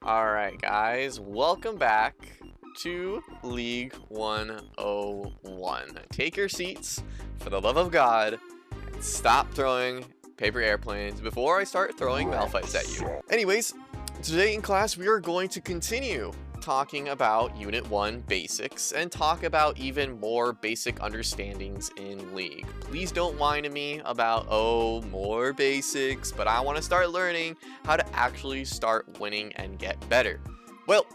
Alright guys, welcome back to League 101. Take your seats, for the love of God, and stop throwing paper airplanes before I start throwing Malphites at you. Anyways, today in class we are going to continue talking about Unit 1 basics and talk about even more basic understandings in League. Please don't whine to me about, oh, more basics, but I want to start learning how to actually start winning and get better. Well,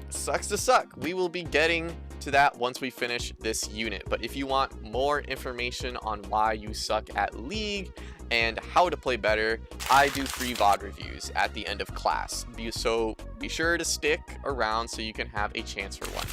sucks to suck. We will be getting to that once we finish this unit, but if you want more information on why you suck at League and how to play better, I do free VOD reviews at the end of class, so be sure to stick around so you can have a chance for one.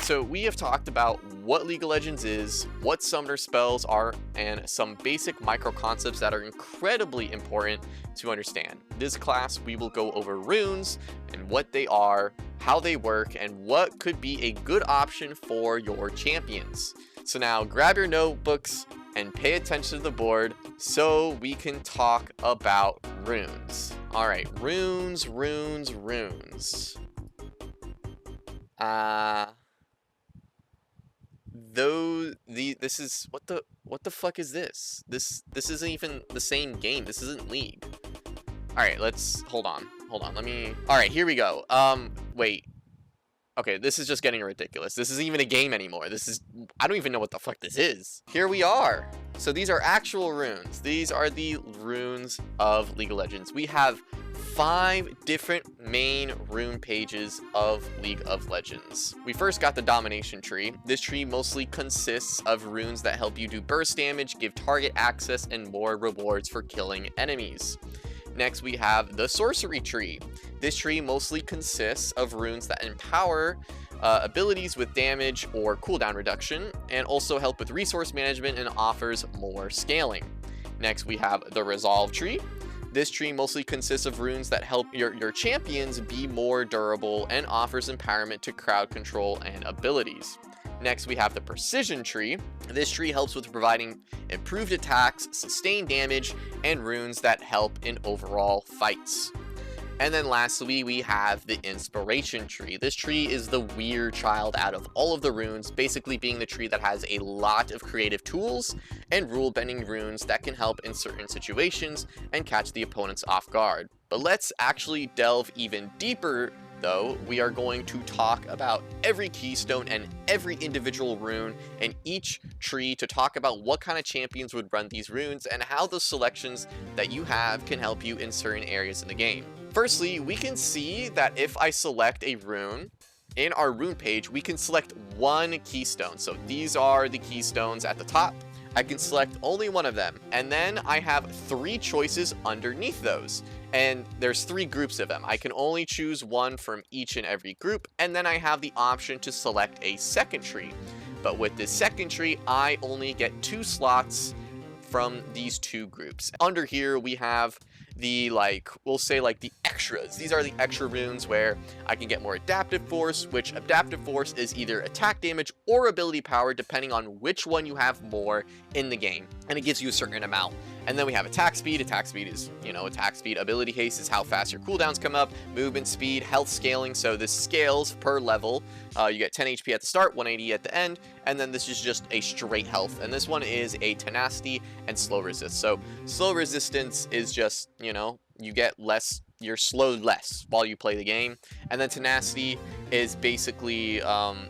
So we have talked about what League of Legends is, what summoner spells are, and some basic micro concepts that are incredibly important to understand. This class we will go over runes and what they are, how they work, and what could be a good option for your champions. So now grab your notebooks and pay attention to the board so we can talk about runes. Alright, runes. This is what the fuck is this? This isn't even the same game. This isn't League. Alright, let's hold on. Alright, here we go. Wait. Okay, this is just getting ridiculous. This isn't even a game anymore. I don't even know what the fuck this is. Here we are. So these are actual runes. These are the runes of League of Legends. We have 5 different main rune pages of League of Legends. We first got the domination tree. This tree mostly consists of runes that help you do burst damage, give target access, and more rewards for killing enemies. Next, we have the sorcery tree. This tree mostly consists of runes that empower abilities with damage or cooldown reduction, and also help with resource management and offers more scaling. Next, we have the resolve tree. This tree mostly consists of runes that help your champions be more durable and offers empowerment to crowd control and abilities. Next, we have the precision tree. This tree helps with providing improved attacks, sustained damage, and runes that help in overall fights. And then lastly, we have the inspiration tree. This tree is the weird child out of all of the runes, basically being the tree that has a lot of creative tools and rule-bending runes that can help in certain situations and catch the opponents off guard. But let's actually delve even deeper though. We are going to talk about every keystone and every individual rune in each tree to talk about what kind of champions would run these runes and how the selections that you have can help you in certain areas in the game. Firstly, we can see that if I select a rune, in our rune page, we can select one keystone. So these are the keystones at the top. I can select only one of them, and then I have 3 choices underneath those, and there's 3 groups of them. I can only choose one from each and every group, and then I have the option to select a second tree. But with this second tree, I only get 2 slots from these 2 groups. Under here, we have the, we'll say the extras. These are the extra runes where I can get more adaptive force, which adaptive force is either attack damage or ability power, depending on which one you have more in the game, and it gives you a certain amount. And then we have attack speed. Attack speed is, attack speed. Ability haste is how fast your cooldowns come up. Movement speed, health scaling, so this scales per level. You get 10 HP at the start, 180 at the end, and then this is just a straight health. And this one is a tenacity and slow resist. So slow resistance is just, you get less, you're slowed less while you play the game. And then tenacity is basically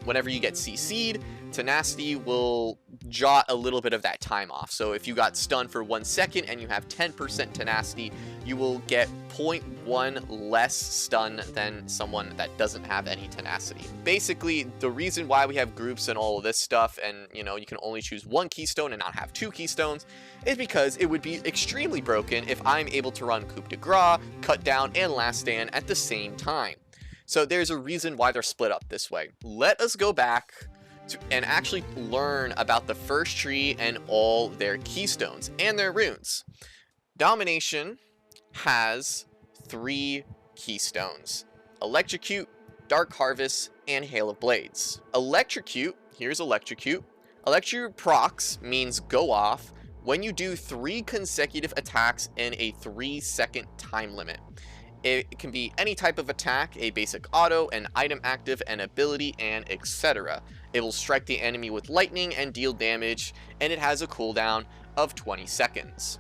whenever you get CC'd, tenacity will jot a little bit of that time off. So if you got stunned for 1 second and you have 10% tenacity, you will get 0.1 less stun than someone that doesn't have any tenacity. Basically, the reason why we have groups and all of this stuff, and you can only choose 1 keystone and not have 2 keystones, is because it would be extremely broken if I'm able to run coup de grace, cut down, and last stand at the same time. So there's a reason why they're split up this way. Let us go back and actually learn about the first tree and all their keystones and their runes. Domination has 3 keystones: Electrocute, Dark Harvest, and Hail of Blades. Electrocute, here's Electrocute. Electrocute procs means go off when you do 3 consecutive attacks in a 3-second time limit. It can be any type of attack, a basic auto, an item active, an ability, and etc. It will strike the enemy with lightning and deal damage, and it has a cooldown of 20 seconds.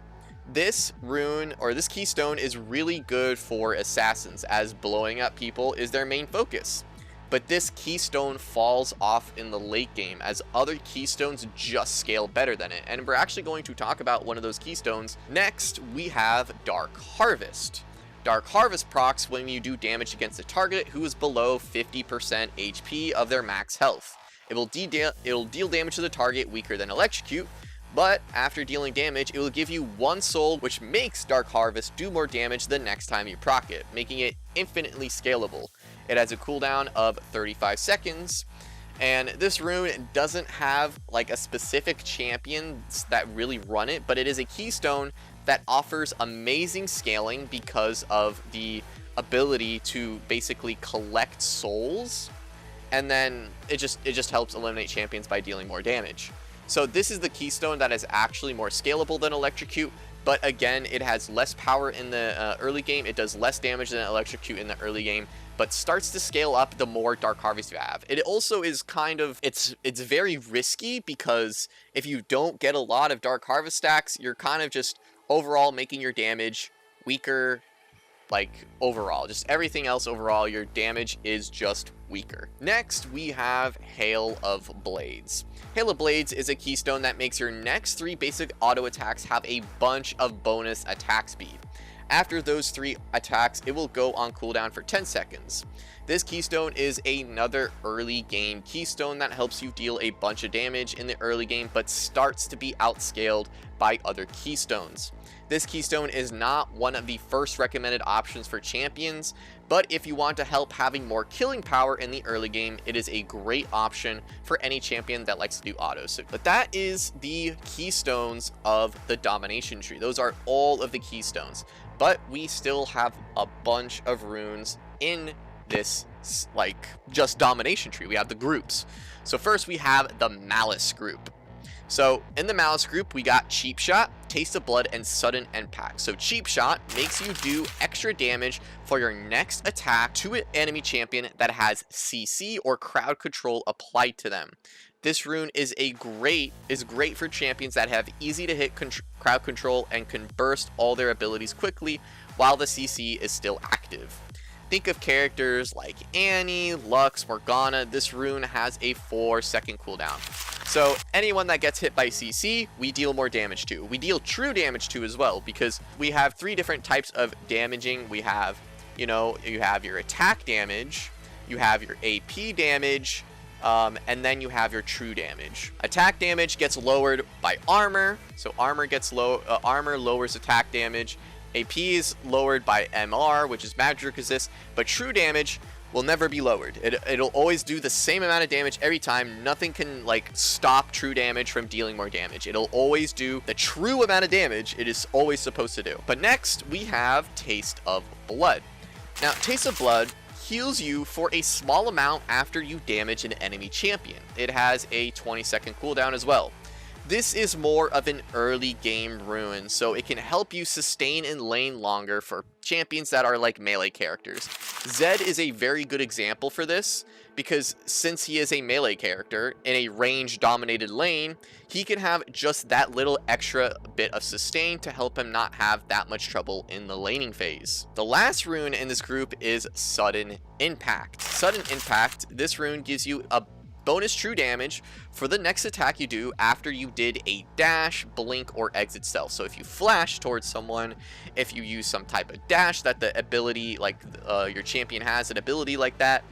This rune, or this keystone, is really good for assassins, as blowing up people is their main focus. But this keystone falls off in the late game, as other keystones just scale better than it, and we're actually going to talk about one of those keystones. Next, we have Dark Harvest. Dark Harvest procs when you do damage against a target who is below 50% HP of their max health. It'll deal damage to the target weaker than Electrocute, but after dealing damage, it will give you 1 soul, which makes Dark Harvest do more damage the next time you proc it, making it infinitely scalable. It has a cooldown of 35 seconds, and this rune doesn't have like a specific champion that really run it, but it is a keystone that offers amazing scaling because of the ability to basically collect souls, and then it just helps eliminate champions by dealing more damage. So this is the keystone that is actually more scalable than Electrocute, but again, it has less power in the early game. It does less damage than Electrocute in the early game, but starts to scale up the more Dark Harvest you have. It also is kind of, it's very risky, because if you don't get a lot of Dark Harvest stacks, you're kind of just overall making your damage weaker. Like overall, just everything else overall, your damage is just weaker. Next, we have Hail of Blades. Hail of Blades is a keystone that makes your next 3 basic auto attacks have a bunch of bonus attack speed. After those 3 attacks, it will go on cooldown for 10 seconds. This keystone is another early game keystone that helps you deal a bunch of damage in the early game, but starts to be outscaled by other keystones. This keystone is not one of the first recommended options for champions, but if you want to help having more killing power in the early game, it is a great option for any champion that likes to do autos. But that is the keystones of the domination tree. Those are all of the keystones, but we still have a bunch of runes in this like just domination tree. We have the groups. So first we have the Malice group. So in the Malice group, we got Cheap Shot, Taste of Blood, and Sudden Impact. So Cheap Shot makes you do extra damage for your next attack to an enemy champion that has CC or crowd control applied to them. This rune is great for champions that have easy to hit crowd control and can burst all their abilities quickly while the CC is still active. Think of characters like Annie, Lux, Morgana. This rune has a 4-second cooldown. So anyone that gets hit by CC, we deal more damage to. We deal true damage to as well, because we have 3 different types of damaging. We have, you have your attack damage, you have your AP damage, and then you have your true damage. Attack damage gets lowered by armor, so armor lowers attack damage. AP is lowered by MR, which is magic resist, but true damage will never be lowered. It'll always do the same amount of damage every time. Nothing can like stop true damage from dealing more damage. It'll always do the true amount of damage it is always supposed to do. But next we have Taste of Blood. Now Taste of Blood heals you for a small amount after you damage an enemy champion. It has a 20-second cooldown as well. This is more of an early game rune, so it can help you sustain in lane longer for champions that are like melee characters. Zed is a very good example for this, because since he is a melee character in a range dominated lane, he can have just that little extra bit of sustain to help him not have that much trouble in the laning phase. The last rune in this group is Sudden Impact. Sudden Impact, this rune gives you a bonus true damage for the next attack you do after you did a dash, blink, or exit stealth. So if you flash towards someone, if you use some type of dash that the ability, like your champion has an ability like that,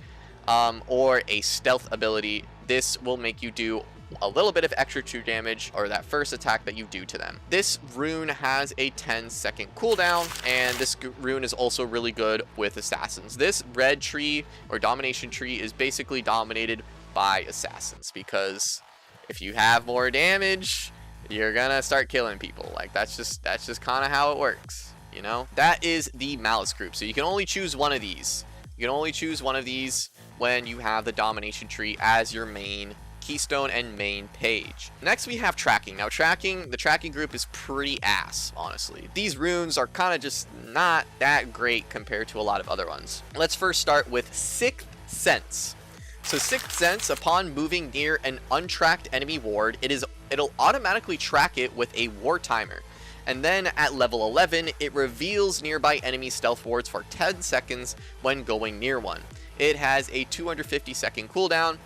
or a stealth ability, this will make you do a little bit of extra true damage, or that first attack that you do to them. This rune has a 10-second cooldown, and this rune is also really good with assassins. This red tree or domination tree is basically dominated by assassins, because if you have more damage, you're gonna start killing people. Like that's just kind of how it works, you know. That is the Malice group, so you can only choose one of these. You can only choose one of these when you have the domination tree as your main keystone and main page. Next we have tracking. Now the tracking group is pretty ass, honestly. These runes are kind of just not that great compared to a lot of other ones. Let's first start with Sixth Sense. So Sixth Sense, upon moving near an untracked enemy ward, it'll automatically track it with a ward timer. And then at level 11, it reveals nearby enemy stealth wards for 10 seconds when going near one. It has a 250 second cooldown,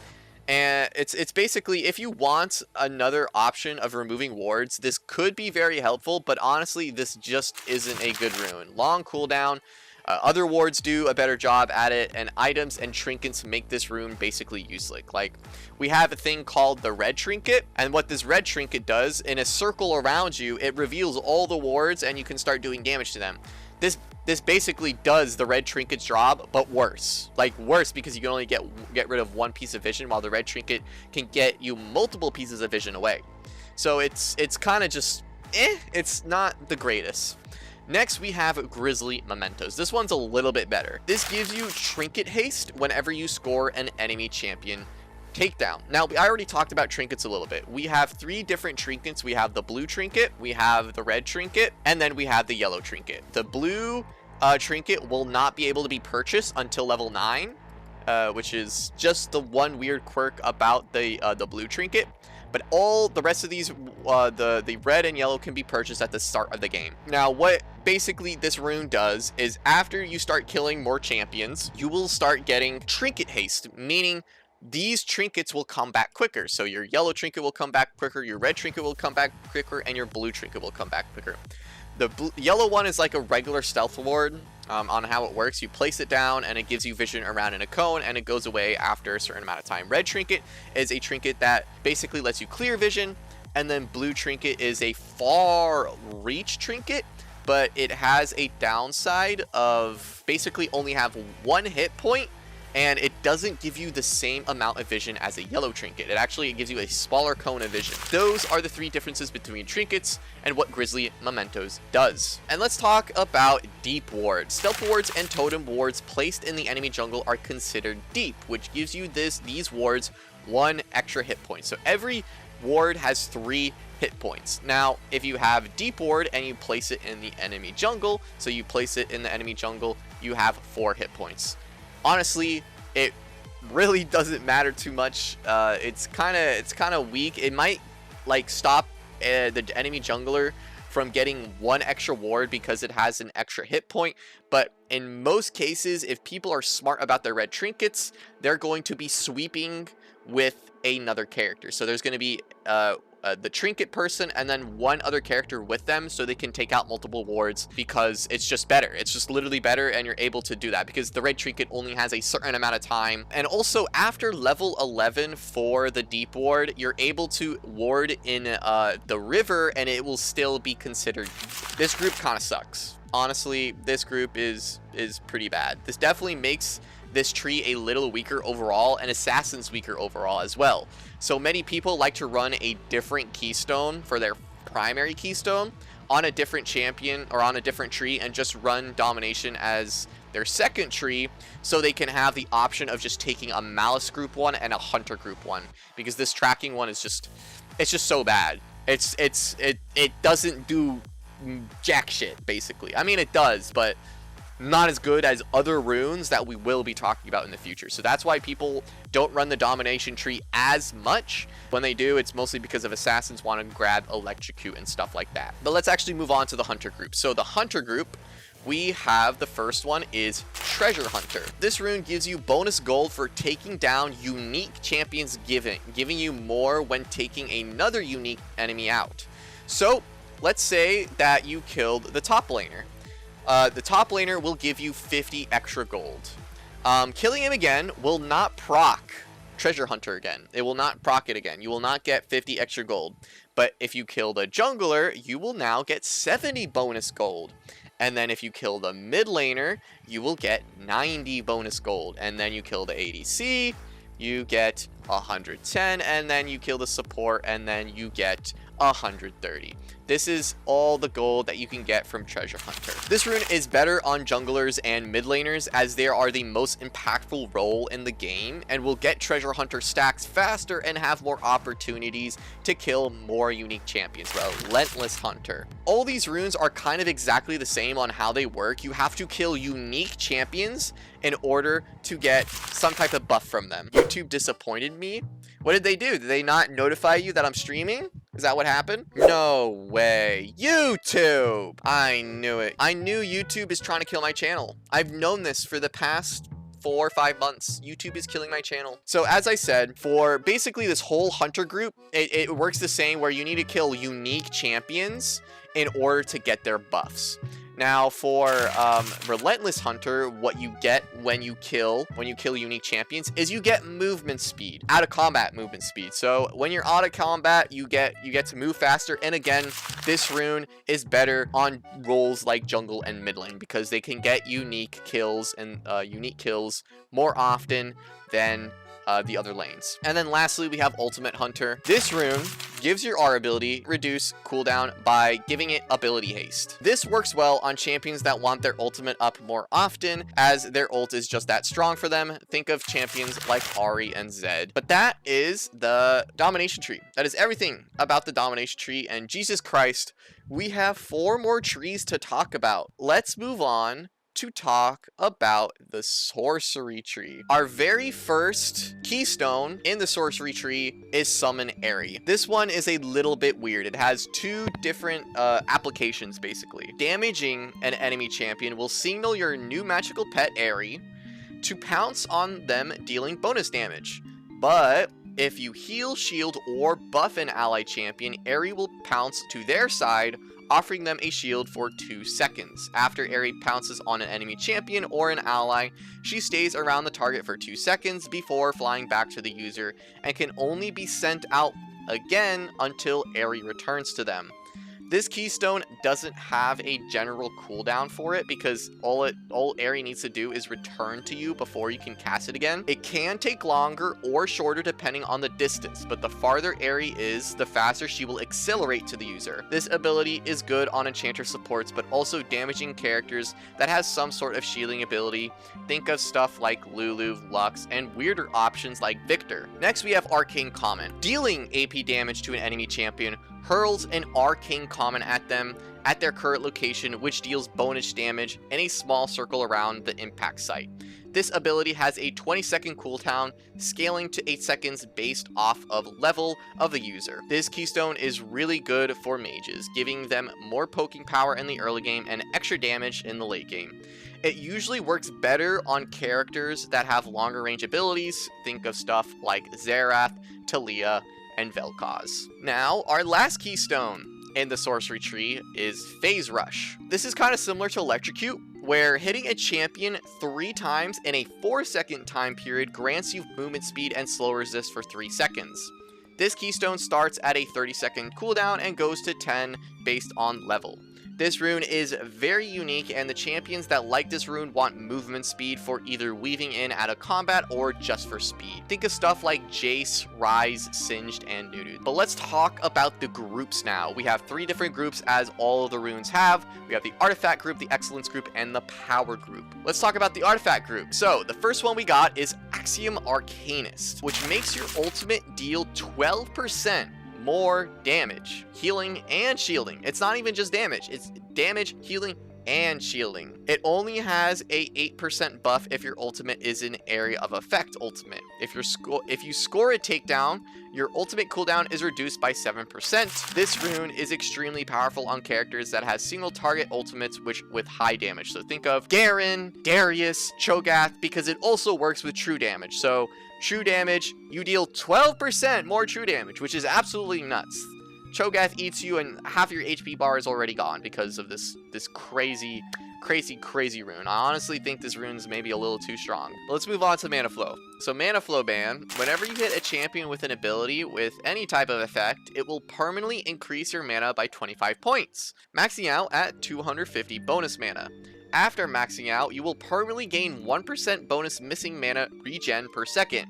and it's basically, if you want another option of removing wards, this could be very helpful, but honestly, this just isn't a good rune. Long cooldown. Other wards do a better job at it, and items and trinkets make this rune basically useless. Like, we have a thing called the red trinket, and what this red trinket does, in a circle around you, it reveals all the wards and you can start doing damage to them. This basically does the red trinket's job, but worse. Like, worse, because you can only get rid of one piece of vision, while the red trinket can get you multiple pieces of vision away. So it's kind of just it's not the greatest. Next, we have Grizzly Mementos. This one's a little bit better. This gives you trinket haste whenever you score an enemy champion takedown. Now, I already talked about trinkets a little bit. We have 3 different trinkets. We have the blue trinket, we have the red trinket, and then we have the yellow trinket. The blue trinket will not be able to be purchased until level 9, which is just the one weird quirk about the blue trinket. But all the rest of these, the red and yellow, can be purchased at the start of the game. Now, what basically this rune does is, after you start killing more champions, you will start getting trinket haste, meaning these trinkets will come back quicker. So your yellow trinket will come back quicker, your red trinket will come back quicker, and your blue trinket will come back quicker. The yellow one is like a regular stealth ward. On how it works, you place it down and it gives you vision around in a cone, and it goes away after a certain amount of time. Red trinket is a trinket that basically lets you clear vision, and then blue trinket is a far reach trinket, but it has a downside of basically only have 1 hit point, and it doesn't give you the same amount of vision as a yellow trinket. It actually gives you a smaller cone of vision. Those are the 3 differences between trinkets and what Grizzly Mementos does. And let's talk about deep wards. Stealth wards and totem wards placed in the enemy jungle are considered deep, which gives you these wards 1 extra hit point. So every ward has 3 hit points. Now, if you have deep ward and you place it in the enemy jungle, so you place it in the enemy jungle, you have 4 hit points. Honestly, it really doesn't matter too much. It's kind of weak. It might like stop the enemy jungler from getting 1 extra ward because it has an extra hit point, but in most cases, if people are smart about their red trinkets, they're going to be sweeping with another character. So there's going to be the trinket person and then 1 other character with them, so they can take out multiple wards, because it's just better. It's just literally better, and you're able to do that because the red trinket only has a certain amount of time. And also, after level 11 for the deep ward, you're able to ward in the river, and it will still be considered. This group kind of sucks. Honestly, this group is pretty bad. This definitely makes this tree a little weaker overall, and assassins weaker overall as well. So many people like to run a different keystone for their primary keystone on a different champion or on a different tree, and just run domination as their second tree, so they can have the option of just taking a malice group 1 and a hunter group 1, because this tracking one is just so bad. It doesn't do jack shit, basically. I mean, it does, but not as good as other runes that we will be talking about in the future. So that's why people don't run the domination tree as much. When they do, it's mostly because of assassins want to grab electrocute and stuff like that. But let's actually move on to the hunter group. So the hunter group, we have the first one is Treasure Hunter. This rune gives you bonus gold for taking down unique champions, giving you more when taking another unique enemy out. So let's say that you killed the top laner. The top laner will give you 50 extra gold. Killing him again will not proc Treasure Hunter again. It will not proc it again. You will not get 50 extra gold. But if you kill the jungler, you will now get 70 bonus gold. And then if you kill the mid laner, you will get 90 bonus gold. And then you kill the ADC, you get 110, and then you kill the support, and then you get 130. This is all the gold that you can get from Treasure Hunter. This rune is better on junglers and mid laners, as they are the most impactful role in the game and will get Treasure Hunter stacks faster and have more opportunities to kill more unique champions. Relentless Hunter. All these runes are kind of exactly the same on how they work. You have to kill unique champions in order to get some type of buff from them. YouTube disappointed me. What did they do? Did they not notify you that I'm streaming? Is that what happened? No way. YouTube! I knew it. I knew YouTube is trying to kill my channel. I've known this for the past 4 or 5 months. YouTube is killing my channel. So as I said, for basically this whole hunter group, it works the same, where you need to kill unique champions in order to get their buffs. Now for Relentless Hunter, what you get when you kill unique champions is you get movement speed, out of combat movement speed. So when you're out of combat, you get to move faster. And again, this rune is better on roles like jungle and mid lane, because they can get unique kills and unique kills more often than the other lanes. And then lastly, we have Ultimate Hunter. This rune gives your R ability reduce cooldown by giving it ability haste. This works well on champions that want their ultimate up more often, as their ult is just that strong for them. Think of champions like Ahri and Zed. But that is the domination tree. That is everything about the domination tree, and Jesus Christ, we have 4 more trees to talk about. Let's move on to talk about the sorcery tree. Our very first keystone in the sorcery tree is Summon Ahri. This one is a little bit weird. It has 2 different applications basically. Damaging an enemy champion will signal your new magical pet Ahri to pounce on them, dealing bonus damage. But if you heal, shield, or buff an ally champion, Ahri will pounce to their side, offering them a shield for 2 seconds. After Ahri pounces on an enemy champion or an ally, she stays around the target for 2 seconds before flying back to the user, and can only be sent out again until Ahri returns to them. This keystone doesn't have a general cooldown for it, because all Ahri needs to do is return to you before you can cast it again. It can take longer or shorter depending on the distance, but the farther Ahri is, the faster she will accelerate to the user. This ability is good on enchanter supports, but also damaging characters that has some sort of shielding ability. Think of stuff like Lulu, Lux, and weirder options like Victor. Next, we have Arcane Comment. Dealing AP damage to an enemy champion hurls an arcane comment at them at their current location, which deals bonus damage in a small circle around the impact site. This ability has a 20-second cooldown, scaling to 8 seconds based off of level of the user. This keystone is really good for mages, giving them more poking power in the early game and extra damage in the late game. It usually works better on characters that have longer range abilities. Think of stuff like Xerath, Talia, and Vel'Koz. Now, our last keystone in the sorcery tree is Phase Rush. This is kind of similar to Electrocute, where hitting a champion 3 times in a 4-second time period grants you movement speed and slow resist for 3 seconds. This keystone starts at a 30-second cooldown and goes to 10 based on level. This rune is very unique, and the champions that like this rune want movement speed for either weaving in out of combat or just for speed. Think of stuff like Jace, Ryze, Singed, and Nunu. But let's talk about the groups now. We have 3 different groups, as all of the runes have. We have the Artifact group, the Excellence group, and the Power group. Let's talk about the Artifact group. So the first one we got is Axiom Arcanist, which makes your ultimate deal 12% more damage, healing, and shielding. It's not even just damage, it's damage, healing, and shielding. It only has a 8% buff if your ultimate is an area of effect ultimate. If you score a takedown, your ultimate cooldown is reduced by 7%. This rune is extremely powerful on characters that has single target ultimates with high damage. So think of Garen, Darius, Cho'Gath, because it also works with true damage. So true damage, you deal 12% more true damage, which is absolutely nuts. Cho'Gath eats you and half your HP bar is already gone because of this crazy rune. I honestly think this rune is maybe a little too strong. Let's move on to Mana Flow. So Mana Flow ban, whenever you hit a champion with an ability with any type of effect, it will permanently increase your mana by 25 points, maxing out at 250 bonus mana. After maxing out, you will permanently gain 1% bonus missing mana regen per second.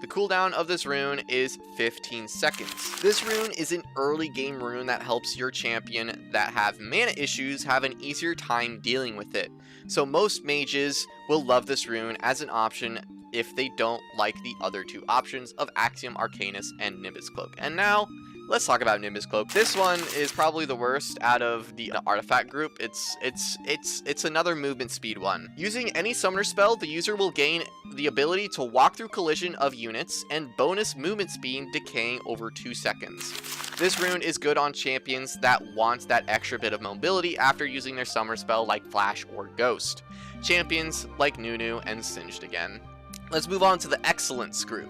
The cooldown of this rune is 15 seconds. This rune is an early game rune that helps your champion that have mana issues have an easier time dealing with it. So most mages will love this rune as an option if they don't like the other two options of Axiom Arcanus and Nimbus Cloak. And now, let's talk about Nimbus Cloak. This one is probably the worst out of the artifact group. It's another movement speed one. Using any summoner spell, the user will gain the ability to walk through collision of units and bonus movement speed decaying over 2 seconds. This rune is good on champions that want that extra bit of mobility after using their summoner spell like Flash or Ghost. Champions like Nunu and Singed again. Let's move on to the Excellence group.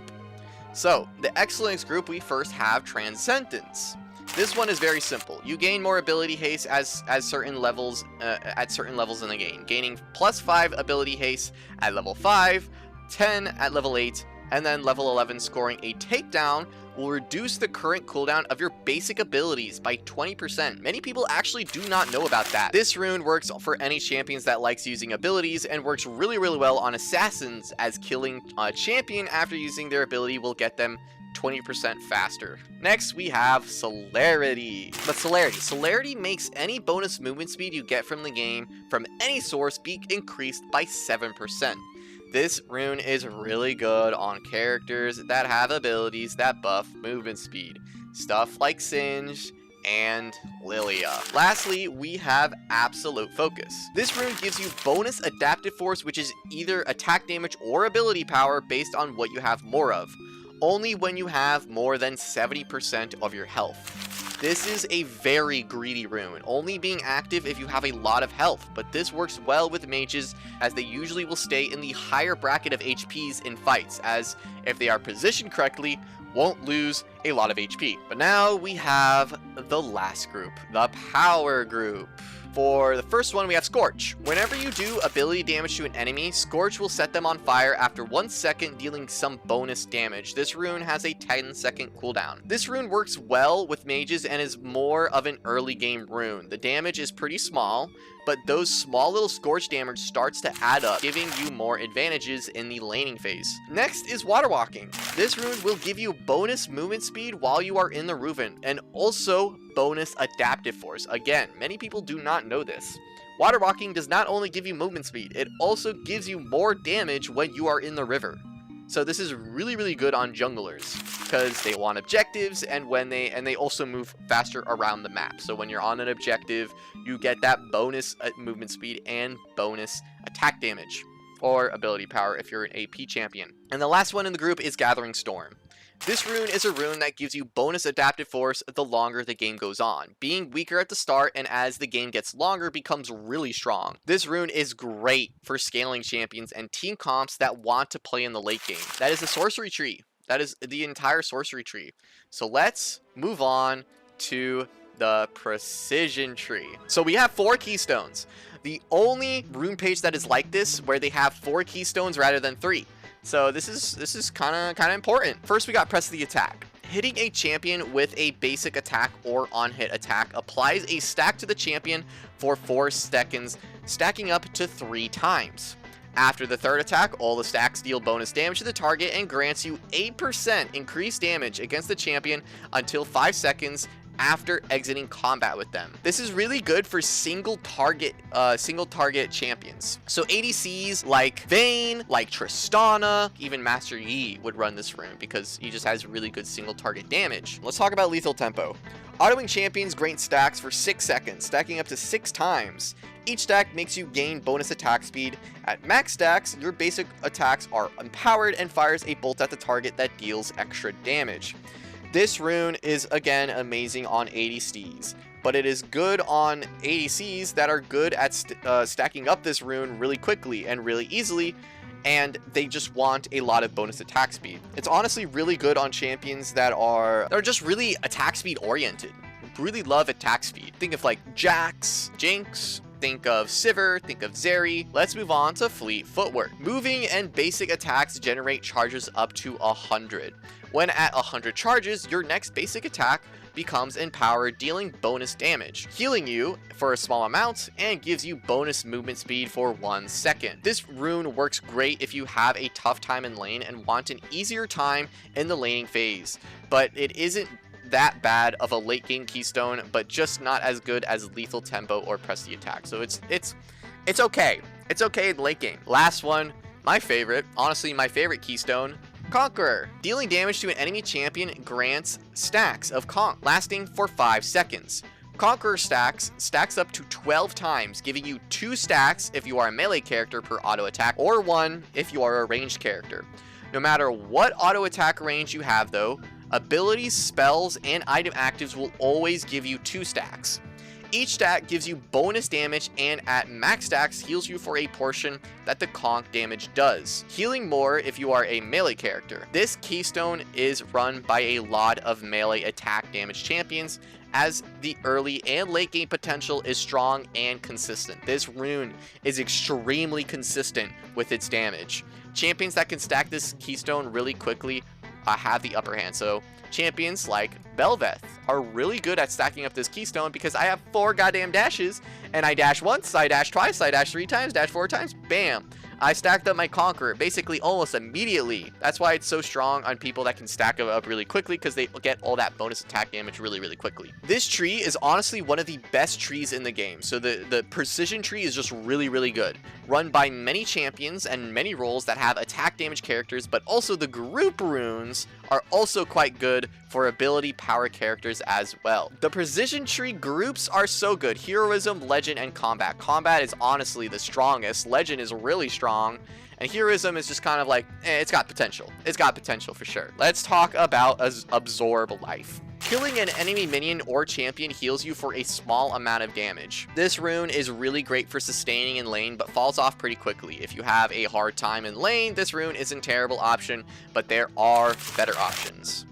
So, the Excellence group, we first have Transcendence. This one is very simple. You gain more ability haste at certain levels in the game, gaining +5 ability haste at level 5, 10 at level 8, and then level 11 scoring a takedown will reduce the current cooldown of your basic abilities by 20%. Many people actually do not know about that. This rune works for any champions that likes using abilities and works really well on assassins, as killing a champion after using their ability will get them 20% faster. Next, we have Celerity. But Celerity makes any bonus movement speed you get from the game from any source be increased by 7%. This rune is really good on characters that have abilities that buff movement speed, stuff like Singed and Lilia. Lastly, we have Absolute Focus. This rune gives you bonus adaptive force, which is either attack damage or ability power based on what you have more of, only when you have more than 70% of your health. This is a very greedy rune, only being active if you have a lot of health, but this works well with mages as they usually will stay in the higher bracket of HPs in fights, as if they are positioned correctly, won't lose a lot of HP. But now we have the last group, the Power group. For the first one, we have Scorch. Whenever you do ability damage to an enemy, Scorch will set them on fire after 1 second, dealing some bonus damage. This rune has a 10-second cooldown. This rune works well with mages and is more of an early game rune. The damage is pretty small, but those small little Scorch damage starts to add up, giving you more advantages in the laning phase. Next is Water Walking. This rune will give you bonus movement speed while you are in the Reuven, and also bonus adaptive force. Again, many people do not know this. Water Walking does not only give you movement speed, it also gives you more damage when you are in the river. So this is really good on junglers because they want objectives, and they also move faster around the map. So when you're on an objective, you get that bonus movement speed and bonus attack damage or ability power if you're an AP champion. And the last one in the group is Gathering Storm. This rune is a rune that gives you bonus adaptive force the longer the game goes on, being weaker at the start and as the game gets longer becomes really strong. This rune is great for scaling champions and team comps that want to play in the late game. That is the sorcery tree. That is the entire sorcery tree. So let's move on to the precision tree. So we have 4 keystones. The only rune page that is like this, where they have 4 keystones rather than 3. So this is kind of important. First, we got Press the Attack. Hitting a champion with a basic attack or on-hit attack applies a stack to the champion for 4 seconds, stacking up to 3 times. After the third attack, all the stacks deal bonus damage to the target and grants you 8% increased damage against the champion until 5 seconds after exiting combat with them. This is really good for single target champions. So ADCs like Vayne, like Tristana, even Master Yi would run this rune because he just has really good single target damage. Let's talk about lethal tempo. Autoing champions grant stacks for 6 seconds, stacking up to 6 times. Each stack makes you gain bonus attack speed. At max stacks, your basic attacks are empowered and fires a bolt at the target that deals extra damage. This rune is again amazing on ADCs, but it is good on ADCs that are good at stacking up this rune really quickly and really easily, and they just want a lot of bonus attack speed. It's honestly really good on champions that are just really attack speed oriented, really love attack speed. Think of like Jax, Jinx. think of Sivir, think of Zeri. Let's move on to fleet footwork. Moving and basic attacks generate charges up to 100. When at 100 charges, your next basic attack becomes empowered, dealing bonus damage, healing you for a small amount, and gives you bonus movement speed for 1 second. This rune works great if you have a tough time in lane and want an easier time in the laning phase, but it isn't that bad of a late game keystone, but just not as good as lethal tempo or press the attack. So it's okay. It's okay in the late game. Last one, my favorite, honestly my favorite keystone, Conqueror. Dealing damage to an enemy champion grants stacks of conch, lasting for 5 seconds. Conqueror stacks up to 12 times, giving you 2 stacks if you are a melee character per auto attack, or 1 if you are a ranged character. No matter what auto attack range you have though, abilities, spells, and item actives will always give you 2 stacks. Each stack gives you bonus damage, and at max stacks heals you for a portion that the conch damage does, healing more if you are a melee character. This keystone is run by a lot of melee attack damage champions, as the early and late game potential is strong and consistent. This rune is extremely consistent with its damage. Champions that can stack this keystone really quickly have the upper hand. So champions like Belveth are really good at stacking up this keystone because I have 4 goddamn dashes, and I dash once, I dash twice, I dash 3 times, dash 4 times, bam. I stacked up my Conqueror basically almost immediately. That's why it's so strong on people that can stack it up really quickly, because they get all that bonus attack damage really quickly. This tree is honestly one of the best trees in the game. So the precision tree is just really good. Run by many champions and many roles that have attack damage characters, but also the group runes are also quite good for ability power characters as well. The precision tree groups are so good. Heroism, Legend, and Combat. Combat is honestly the strongest. Legend is really strong. And Heroism is just kind of like, it's got potential. It's got potential for sure. Let's talk about Absorb Life. Killing an enemy minion or champion heals you for a small amount of damage. This rune is really great for sustaining in lane, but falls off pretty quickly. If you have a hard time in lane, this rune isn't a terrible option, but there are better options.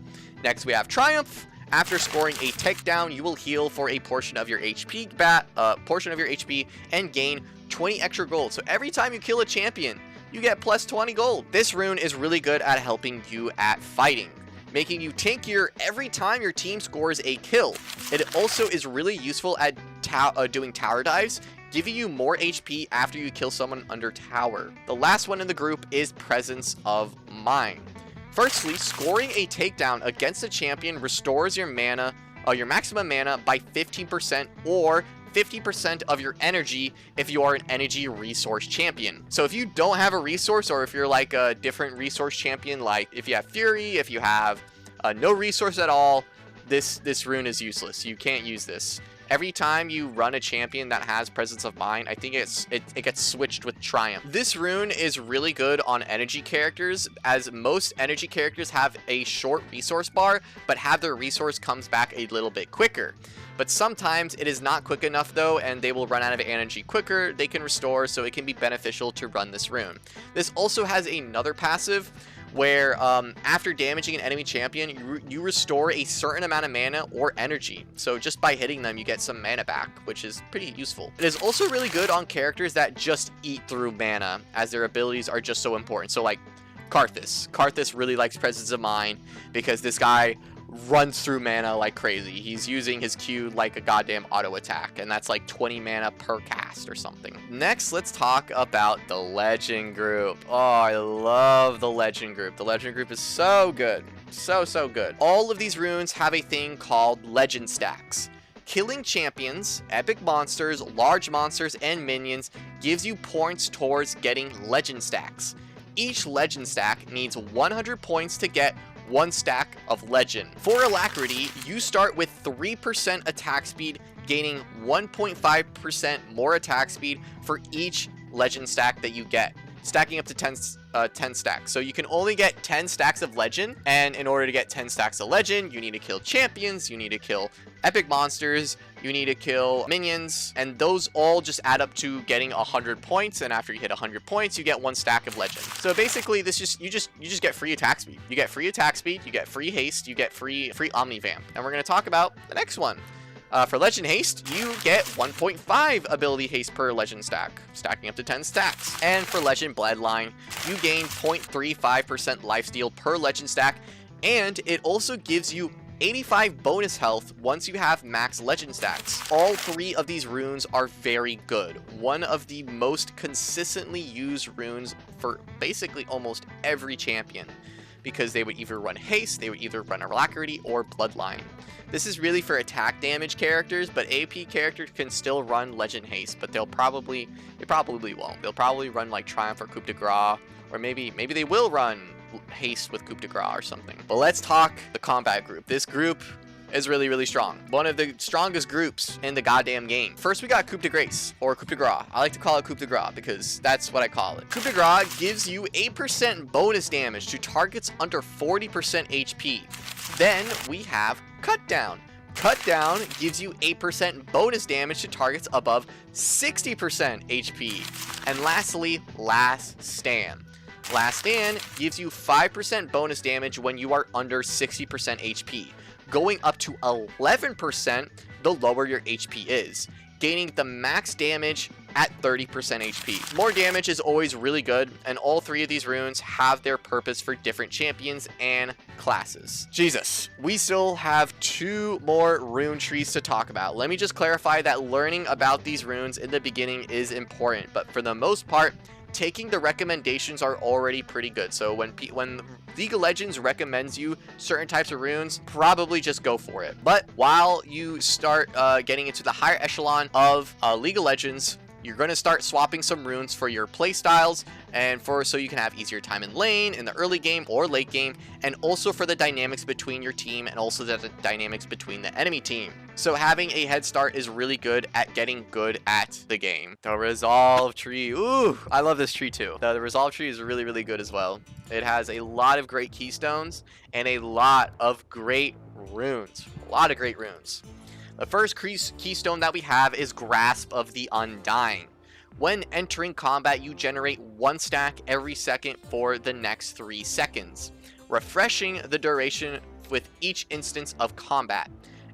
Next we have Triumph. After scoring a takedown, you will heal for a portion of your HP and gain 20 extra gold. So every time you kill a champion, you get plus 20 gold. This rune is really good at helping you at fighting, making you tankier every time your team scores a kill. It also is really useful at doing tower dives, giving you more HP after you kill someone under tower. The last one in the group is Presence of Mind. Firstly, scoring a takedown against a champion restores your mana, your maximum mana by 15%, or 50% of your energy if you are an energy resource champion. So if you don't have a resource, or if you're like a different resource champion, like if you have Fury, if you have no resource at all, this rune is useless. You can't use this. Every time you run a champion that has Presence of Mind, I think it gets switched with Triumph. This rune is really good on energy characters, as most energy characters have a short resource bar, but have their resource comes back a little bit quicker. But sometimes it is not quick enough though, and they will run out of energy quicker. They can restore, so it can be beneficial to run this rune. This also has another passive where after damaging an enemy champion, you restore a certain amount of mana or energy. So just by hitting them, you get some mana back, which is pretty useful. It is also really good on characters that just eat through mana, as their abilities are just so important. So like Karthus. Karthus really likes Presence of Mind because this guy runs through mana like crazy. He's using his Q like a goddamn auto attack, and that's like 20 mana per cast or something. Next, let's talk about the Legend group. Oh, I love the Legend group. The Legend group is so good. So good. All of these runes have a thing called Legend stacks. Killing champions, epic monsters, large monsters, and minions gives you points towards getting Legend stacks. Each Legend stack needs 100 points to get 1 stack of Legend. For Alacrity, you start with 3% attack speed, gaining 1.5% more attack speed for each Legend stack that you get, stacking up to 10 stacks. So you can only get 10 stacks of Legend, and in order to get 10 stacks of Legend, you need to kill champions, you need to kill epic monsters, you need to kill minions, and those all just add up to getting 100 points, and after you hit 100 points, you get 1 stack of Legend. So basically, this you just get free attack speed. You get free attack speed, you get free haste, you get free omnivamp. And we're going to talk about the next one, For Legend Haste, you get 1.5 ability haste per Legend stack, stacking up to 10 stacks. And for Legend Bloodline, you gain 0.35% lifesteal per Legend stack, and it also gives you 85 bonus health once you have max Legend stacks. All 3 of these runes are very good. One of the most consistently used runes for basically almost every champion, because they would either run Haste, they would either run Alacrity, or Bloodline. This is really for attack damage characters, but AP characters can still run Legend Haste, but they probably won't. They'll probably run like Triumph or Coup de Grace, or maybe they will run Haste with Coup de Grace or something. But let's talk the combat group. This group is really, really strong. One of the strongest groups in the goddamn game. First, we got Coup de Grace, or Coup de Grace. I like to call it Coup de Grace because that's what I call it. Coup de Grace gives you 8% bonus damage to targets under 40% HP. Then we have Cut Down. Cut Down gives you 8% bonus damage to targets above 60% HP. And lastly, Last Stand. Last Stand gives you 5% bonus damage when you are under 60% HP, going up to 11% the lower your HP is, gaining the max damage at 30% HP. More damage is always really good, and all 3 of these runes have their purpose for different champions and classes. Jesus, we still have 2 more rune trees to talk about. Let me just clarify that learning about these runes in the beginning is important, but for the most part, taking the recommendations are already pretty good. So when League of Legends recommends you certain types of runes, probably just go for it. But while you start getting into the higher echelon of League of Legends, you're going to start swapping some runes for your playstyles, and so you can have easier time in lane in the early game or late game, and also for the dynamics between your team and also the dynamics between the enemy team. So having a head start is really good at getting good at the game. The Resolve tree. Ooh, I love this tree too. The Resolve tree is really, really good as well. It has a lot of great keystones and a lot of great runes. A lot of great runes. The first keystone that we have is Grasp of the Undying. When entering combat, you generate 1 stack every second for the next 3 seconds, refreshing the duration with each instance of combat.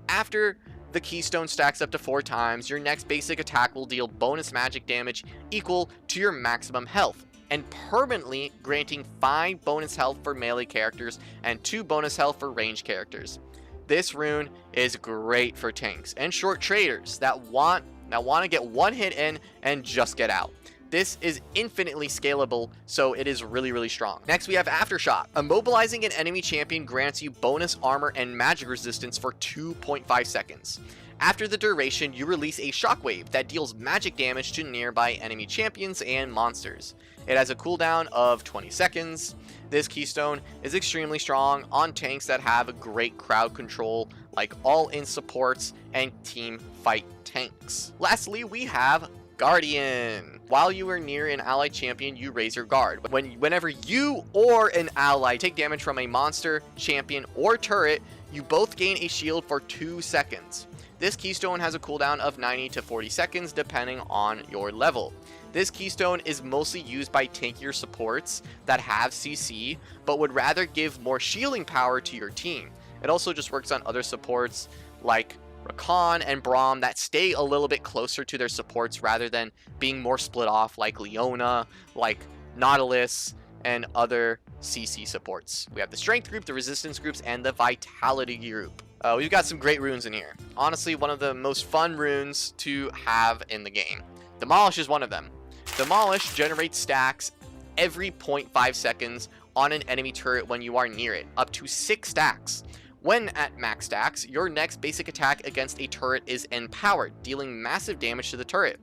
After the keystone stacks up to 4 times, your next basic attack will deal bonus magic damage equal to your maximum health, and permanently granting 5 bonus health for melee characters and 2 bonus health for ranged characters. This rune is great for tanks and short traders that want to get 1 hit in and just get out. This is infinitely scalable, so it is really, really strong. Next, we have Aftershock. Immobilizing an enemy champion grants you bonus armor and magic resistance for 2.5 seconds. After the duration, you release a shockwave that deals magic damage to nearby enemy champions and monsters. It has a cooldown of 20 seconds. This keystone is extremely strong on tanks that have great crowd control, like all-in supports and team fight tanks. Lastly, we have Guardian. While you are near an allied champion, you raise your guard. Whenever you or an ally take damage from a monster, champion, or turret, you both gain a shield for 2 seconds. This keystone has a cooldown of 90 to 40 seconds depending on your level. This keystone is mostly used by tankier supports that have CC, but would rather give more shielding power to your team. It also just works on other supports like Rakan and Braum that stay a little bit closer to their supports rather than being more split off like Leona, like Nautilus, and other CC supports. We have the Strength group, the Resistance groups, and the Vitality group. We've got some great runes in here. Honestly, one of the most fun runes to have in the game. Demolish is one of them. Demolish generates stacks every 0.5 seconds on an enemy turret when you are near it, up to 6 stacks. When at max stacks, your next basic attack against a turret is empowered, dealing massive damage to the turret.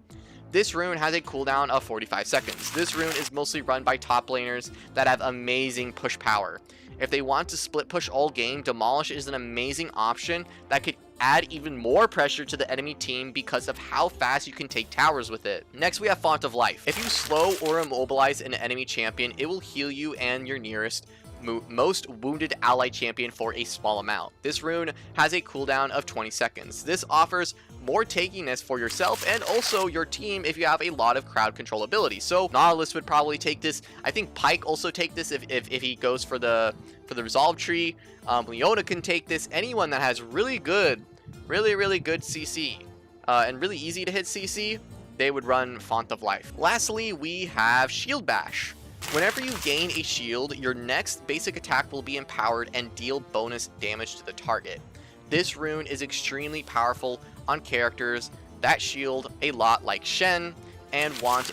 This rune has a cooldown of 45 seconds. This rune is mostly run by top laners that have amazing push power. If they want to split push all game, Demolish is an amazing option that could add even more pressure to the enemy team because of how fast you can take towers with it. Next, we have Font of Life. If you slow or immobilize an enemy champion, it will heal you and your nearest most wounded ally champion for a small amount. This rune has a cooldown of 20 seconds. This offers more tankiness for yourself and also your team if you have a lot of crowd control ability. So Nautilus would probably take this. I think Pyke also take this if he goes for the Resolve tree. Leona can take this. Anyone that has really good really, really good CC, and really easy to hit CC, they would run Font of Life. Lastly, we have Shield Bash. Whenever you gain a shield, your next basic attack will be empowered and deal bonus damage to the target. This rune is extremely powerful on characters that shield a lot like Shen and want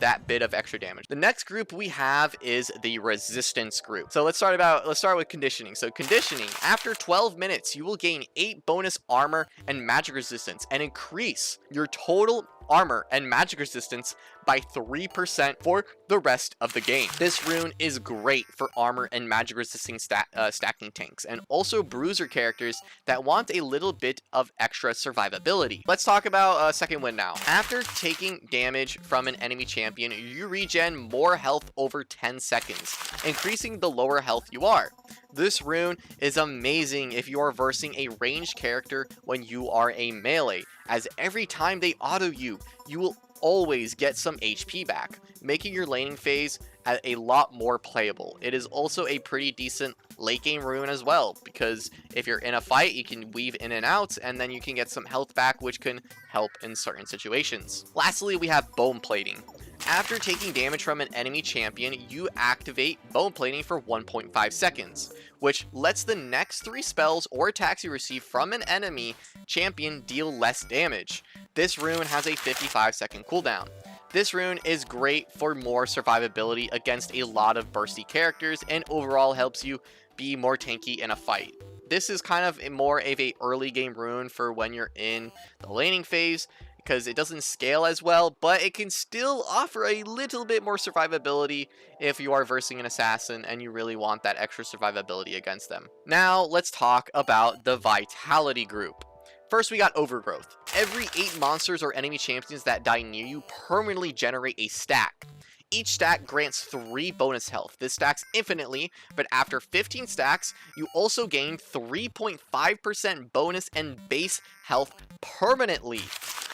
that bit of extra damage. The next group we have is the resistance group. So let's start with conditioning. So conditioning, after 12 minutes, you will gain 8 bonus armor and magic resistance and increase your total armor and magic resistance by 3% for the rest of the game. This rune is great for armor and magic resisting stacking tanks, and also bruiser characters that want a little bit of extra survivability. Let's talk about second wind now. After taking damage from an enemy champion, you regen more health over 10 seconds, increasing the lower health you are. This rune is amazing if you are versing a ranged character when you are a melee, as every time they auto you, you will always get some HP back, making your laning phase a lot more playable. It is also a pretty decent late game rune as well, because if you're in a fight, you can weave in and out, and then you can get some health back, which can help in certain situations. Lastly, we have bone plating. After taking damage from an enemy champion, you activate bone plating for 1.5 seconds, which lets the next 3 spells or attacks you receive from an enemy champion deal less damage. This rune has a 55-second cooldown. This rune is great for more survivability against a lot of bursty characters, and overall helps you be more tanky in a fight. This is kind of more of a early game rune for when you're in the laning phase, because it doesn't scale as well, but it can still offer a little bit more survivability if you are versing an assassin and you really want that extra survivability against them. Now, let's talk about the Vitality group. First, we got Overgrowth. Every 8 monsters or enemy champions that die near you permanently generate a stack. Each stack grants 3 bonus health. This stacks infinitely, but after 15 stacks, you also gain 3.5% bonus and base health permanently.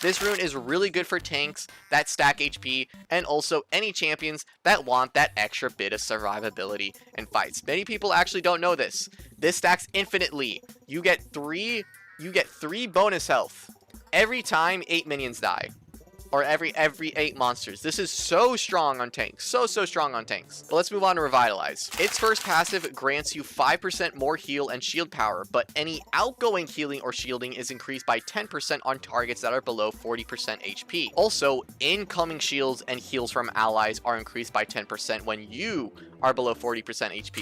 This rune is really good for tanks that stack HP, and also any champions that want that extra bit of survivability in fights. Many people actually don't know this. This stacks infinitely. You get 3 bonus health every time 8 minions die. Or every 8 monsters. This is so strong on tanks. So strong on tanks. But let's move on to Revitalize. Its first passive grants you 5% more heal and shield power, but any outgoing healing or shielding is increased by 10% on targets that are below 40% HP. Also, incoming shields and heals from allies are increased by 10% when you are below 40% HP.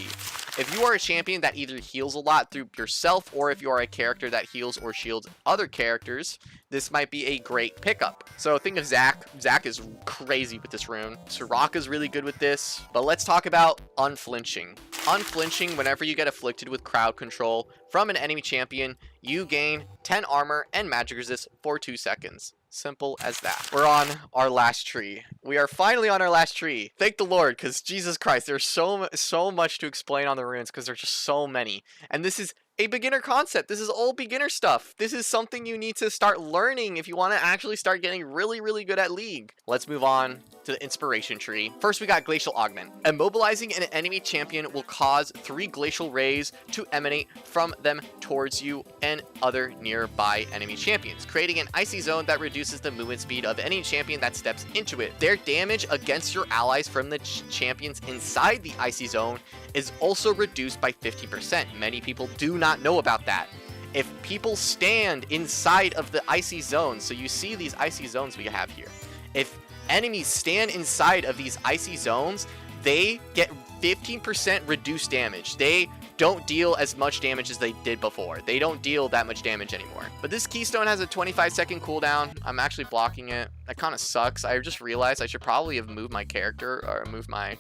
If you are a champion that either heals a lot through yourself, or if you are a character that heals or shields other characters, this might be a great pickup. So think of Zac. Zac is crazy with this rune. Soraka's really good with this. But let's talk about Unflinching. Unflinching, whenever you get afflicted with crowd control from an enemy champion, you gain 10 armor and magic resist for 2 seconds. Simple as that. We're on our last tree. We are finally on our last tree. Thank the Lord, because Jesus Christ, there's so much to explain on the runes, because there's just so many. And this is a beginner concept. This is all beginner stuff. This is something you need to start learning if you want to actually start getting really, really good at League. Let's move on to the inspiration tree. First, we got Glacial Augment. Immobilizing an enemy champion will cause 3 glacial rays to emanate from them towards you and other nearby enemy champions, creating an icy zone that reduces the movement speed of any champion that steps into it. Their damage against your allies from the champions inside the icy zone is also reduced by 50%. Many people do not know about that. If people stand inside of the icy zone, so you see these icy zones we have here. If enemies stand inside of these icy zones, they get 15% reduced damage. They don't deal as much damage as they did before. They don't deal that much damage anymore. But this keystone has a 25-second cooldown. I'm actually blocking it. That kind of sucks. I just realized I should probably have moved my character, or move my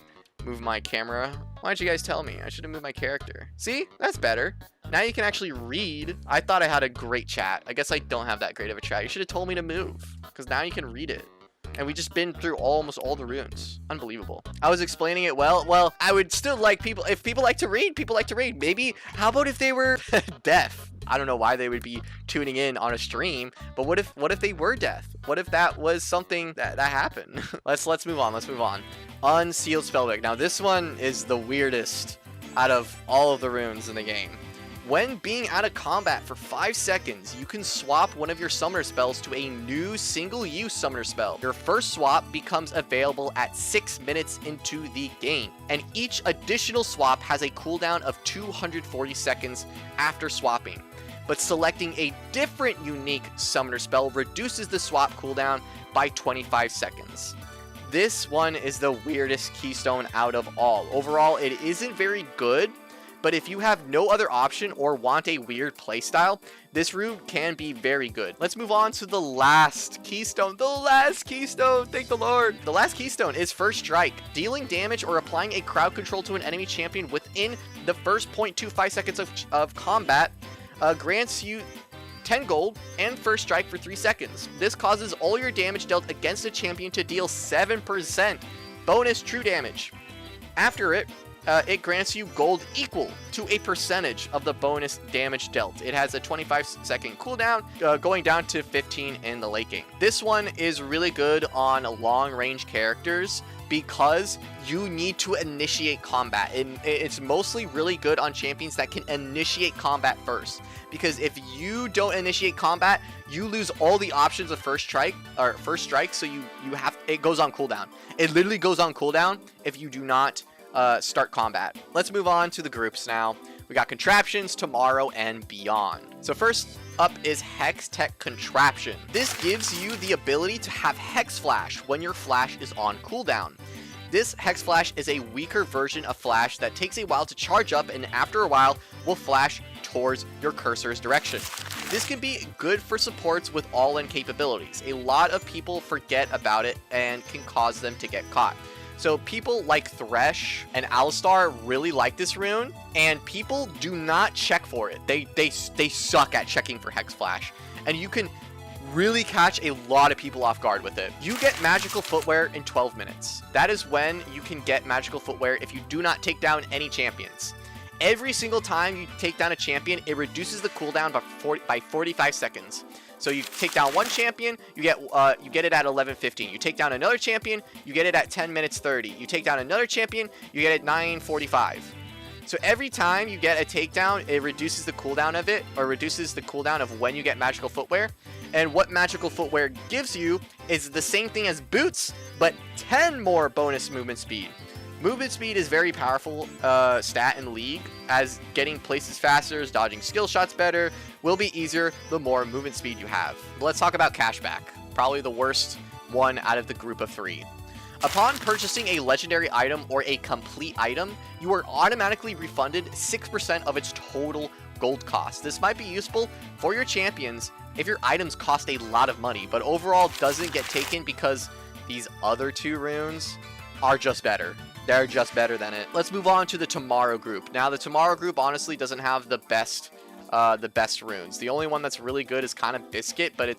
camera. Why didn't you guys tell me? I should have moved my character. See? That's better. Now you can actually read. I thought I had a great chat. I guess I don't have that great of a chat. You should have told me to move, because now you can read it. And we just been through almost all the runes. Unbelievable. I was explaining it well. Well, I would still like people. If people like to read, people like to read. Maybe, how about if they were deaf? I don't know why they would be tuning in on a stream, but what if they were deaf? What if that was something that happened? Let's move on. Let's move on. Unsealed Spellbook. Now this one is the weirdest out of all of the runes in the game. When being out of combat for 5 seconds, you can swap one of your summoner spells to a new single-use summoner spell. Your first swap becomes available at 6 minutes into the game, and each additional swap has a cooldown of 240 seconds after swapping. But selecting a different unique summoner spell reduces the swap cooldown by 25 seconds. This one is the weirdest keystone out of all. Overall, it isn't very good, but if you have no other option or want a weird playstyle, this rune can be very good. Let's move on to the last keystone. The last keystone, thank the Lord. The last keystone is First Strike. Dealing damage or applying a crowd control to an enemy champion within the first 0.25 seconds of combat grants you 10 gold and First Strike for 3 seconds. This causes all your damage dealt against a champion to deal 7% bonus true damage. After it, it grants you gold equal to a percentage of the bonus damage dealt. It has a 25-second cooldown, going down to 15 in the late game. This one is really good on long-range characters because you need to initiate combat. And it's mostly really good on champions that can initiate combat first. Because if you don't initiate combat, you lose all the options of first strike, so it goes on cooldown. It literally goes on cooldown if you do not start combat. Let's move on to the groups now. We got contraptions, tomorrow, and beyond. So first up is Hex Tech Contraption. This gives you the ability to have Hex Flash when your flash is on cooldown. This Hex Flash is a weaker version of Flash that takes a while to charge up and after a while will flash towards your cursor's direction. This can be good for supports with all-in capabilities. A lot of people forget about it and can cause them to get caught. So people like Thresh and Alistar really like this rune, and people do not check for it. They suck at checking for Hex Flash, and you can really catch a lot of people off guard with it. You get magical footwear in 12 minutes. That is when you can get magical footwear if you do not take down any champions. Every single time you take down a champion, it reduces the cooldown by 45 seconds. So you take down one champion, you get it at 11:15. You take down another champion, you get it at 10 minutes 30. You take down another champion, you get it at 9:45. So every time you get a takedown, it reduces the cooldown of it, or reduces the cooldown of when you get magical footwear. And what magical footwear gives you is the same thing as boots, but 10 more bonus movement speed. Movement speed is very powerful stat in League, as getting places faster, dodging skill shots better, will be easier the more movement speed you have. Let's talk about cashback, probably the worst one out of the group of 3. Upon purchasing a legendary item or a complete item, you are automatically refunded 6% of its total gold cost. This might be useful for your champions if your items cost a lot of money, but overall doesn't get taken because these other 2 runes are just better. They're just better than it. Let's move on to the Tomorrow group. Now, the Tomorrow group honestly doesn't have the best runes. The only one that's really good is kind of Biscuit, but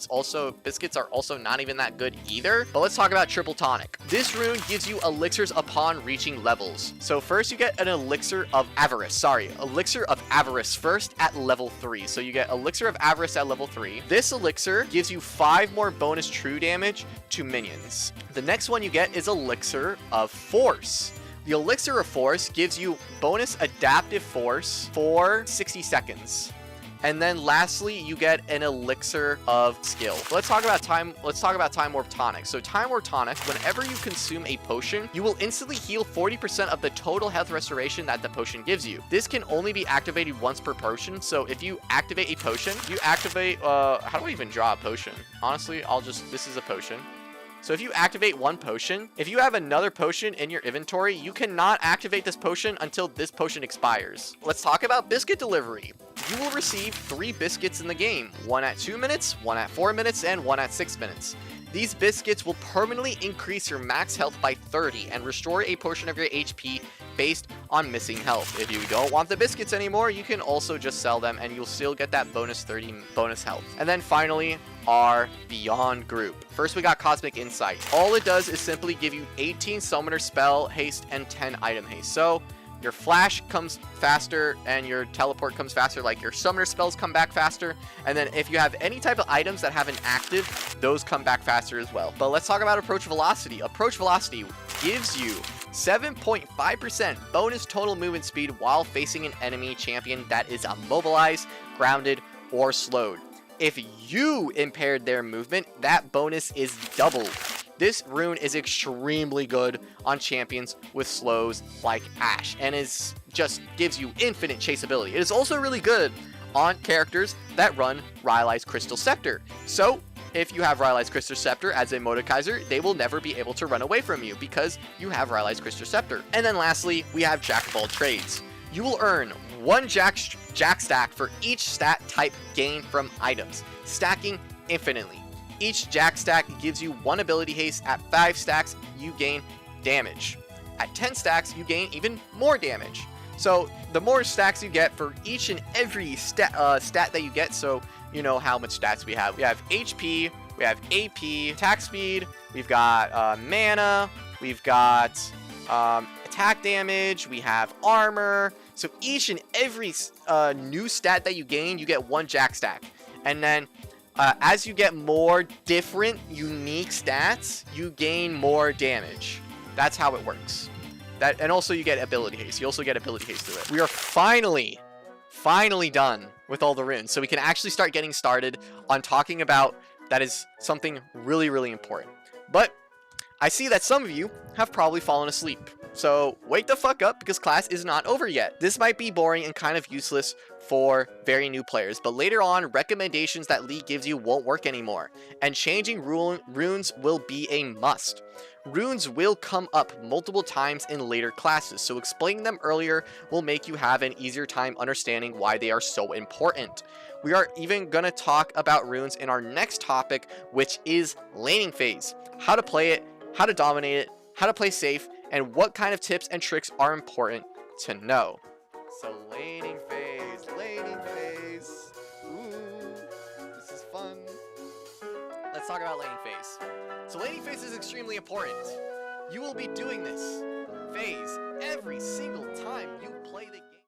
Biscuits are also not even that good either. But let's talk about Triple Tonic. This rune gives you elixirs upon reaching levels. So first you get an Elixir of Avarice. Elixir of Avarice first at level 3. So you get Elixir of Avarice at level 3. This elixir gives you 5 more bonus true damage to minions. The next one you get is Elixir of Force. The Elixir of Force gives you bonus adaptive force for 60 seconds. And then lastly, you get an Elixir of Skill. Let's talk about Time Warp Tonic. So Time Warp Tonic, whenever you consume a potion, you will instantly heal 40% of the total health restoration that the potion gives you. This can only be activated once per potion. So if you activate a potion, you activate, how do I even draw a potion? Honestly, this is a potion. So if you activate one potion, if you have another potion in your inventory, you cannot activate this potion until this potion expires. Let's talk about biscuit delivery. You will receive 3 biscuits in the game, 1 at 2 minutes, 1 at 4 minutes, and 1 at 6 minutes. These biscuits will permanently increase your max health by 30 and restore a portion of your HP based on missing health. If you don't want the biscuits anymore, you can also just sell them and you'll still get that bonus 30 bonus health. And then finally, our Beyond group. First, we got Cosmic Insight. All it does is simply give you 18 summoner spell haste and 10 item haste. So your flash comes faster and your teleport comes faster, like your summoner spells come back faster. And then if you have any type of items that have an active, those come back faster as well. But let's talk about Approach Velocity. Approach Velocity, gives you 7.5% bonus total movement speed while facing an enemy champion that is immobilized, grounded, or slowed. If you impaired their movement, that bonus is doubled. This rune is extremely good on champions with slows like Ashe, and just gives you infinite chaseability. It is also really good on characters that run Rylai's Crystal Scepter. So if you have Rylai's Crystal Scepter as a Mordekaiser, they will never be able to run away from you because you have Rylai's Crystal Scepter. And then lastly, we have Jack of all trades. You will earn 1 Jack stack for each stat type gained from items, stacking infinitely. Each Jack stack gives you 1 ability haste. At 5 stacks, you gain damage. At 10 stacks, you gain even more damage. So the more stacks you get for each and every stat that you get, so you know how much stats we have. We have HP, we have AP, attack speed, we've got mana, we've got attack damage, we have armor. So each and every new stat that you gain, you get 1 Jack stack. And then as you get more different, unique stats, you gain more damage. That's how it works. And also you get ability haste. You also get ability haste through it. We are finally done with all the runes. So we can actually start getting started on talking about that is something really, really important. But I see that some of you have probably fallen asleep. So wake the fuck up because class is not over yet. This might be boring and kind of useless for very new players, but later on, recommendations that League gives you won't work anymore, and changing runes will be a must. Runes will come up multiple times in later classes, so explaining them earlier will make you have an easier time understanding why they are so important. We are even going to talk about runes in our next topic, which is laning phase. How to play it, how to dominate it, how to play safe, and what kind of tips and tricks are important to know. So laning phase. Ooh, this is fun. Let's talk about laning phase. So laning phase is extremely important. You will be doing this phase every single time you play the game.